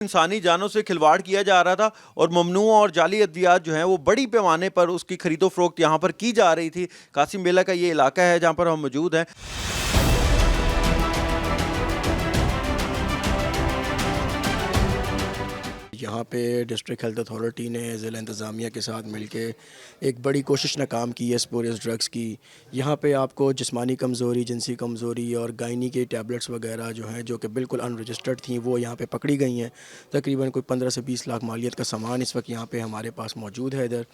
इंसानी जानों से खिलवाड़ किया जा रहा था और ममनूआ और जाली अद्वियात जो हैं वो बड़ी पैमाने पर उसकी खरीदो फरोख्त यहाँ पर की जा रही थी। कासिम बेला का ये इलाका है जहाँ पर हम मौजूद हैं। यहाँ पे डिस्ट्रिक्ट हेल्थ अथॉरिटी ने ज़िला इंतज़ामिया के साथ मिलके एक बड़ी कोशिश नाकाम की है स्पूरियस ड्रग्स की। यहाँ पे आपको जिस्मानी कमज़ोरी, जिनसी कमज़ोरी और गायनी के टैबलेट्स वगैरह जो हैं, जो कि बिल्कुल अनरजिस्टर्ड थी, वो यहाँ पे पकड़ी गई हैं। तकरीबन कोई 15 से 20 लाख मालियत का सामान इस वक्त यहाँ पे हमारे पास मौजूद है इधर।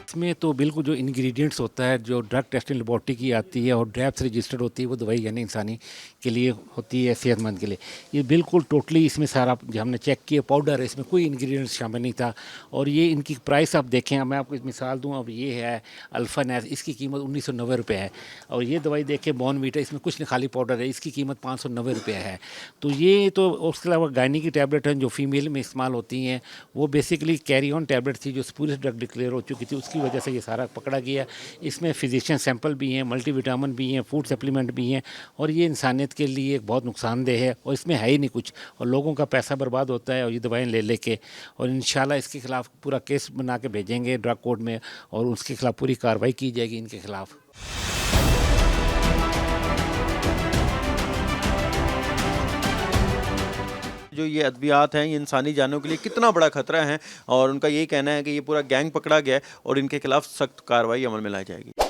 इसमें तो बिल्कुल जो इंग्रेडिएंट्स होता है, जो ड्रग टेस्टिंग लेबॉर्ट्री की आती है और ड्रैप से रजिस्टर्ड होती है, वो दवाई यानी इंसानी के लिए होती है, सेहतमंद के लिए। ये बिल्कुल टोटली इसमें सारा जो हमने चेक किया पाउडर है, इसमें कोई इंग्रेडिएंट्स शामिल नहीं था। और ये इनकी प्राइस आप देखें, मैं आपको मिसाल दूँ, अब ये है अल्फानैस, इसकी कीमत 1990 रुपये है। और ये दवाई देखें बॉर्नवीटा, इसमें कुछ नहीं खाली पाउडर है, इसकी कीमत 590 रुपये है। तो ये तो उसके अलावा गायनी की टैबलेट हैं जो फीमेल में इस्तेमाल होती हैं, वो बेसिकली कैरी ऑन टैबलेट थी जो स्पूरियस ड्रग डिक्लेयर हो चुकी थी, उसकी वजह से ये सारा पकड़ा गया। इसमें फिजिशियन सैंपल भी हैं, मल्टीविटामिन भी हैं, फूड सप्लीमेंट भी हैं और ये इंसानियत के लिए एक बहुत नुकसानदेह है और इसमें है ही नहीं कुछ और लोगों का पैसा बर्बाद होता है और ये दवाएं ले लेके। और इंशाल्लाह इसके खिलाफ पूरा केस बना के भेजेंगे ड्रग कोर्ट में और उसके खिलाफ पूरी कार्रवाई की जाएगी इनके खिलाफ। जो ये अद्वियात हैं ये इंसानी जानों के लिए कितना बड़ा खतरा है और उनका यही कहना है कि ये पूरा गैंग पकड़ा गया है और इनके खिलाफ सख्त कार्रवाई अमल में लाई जाएगी।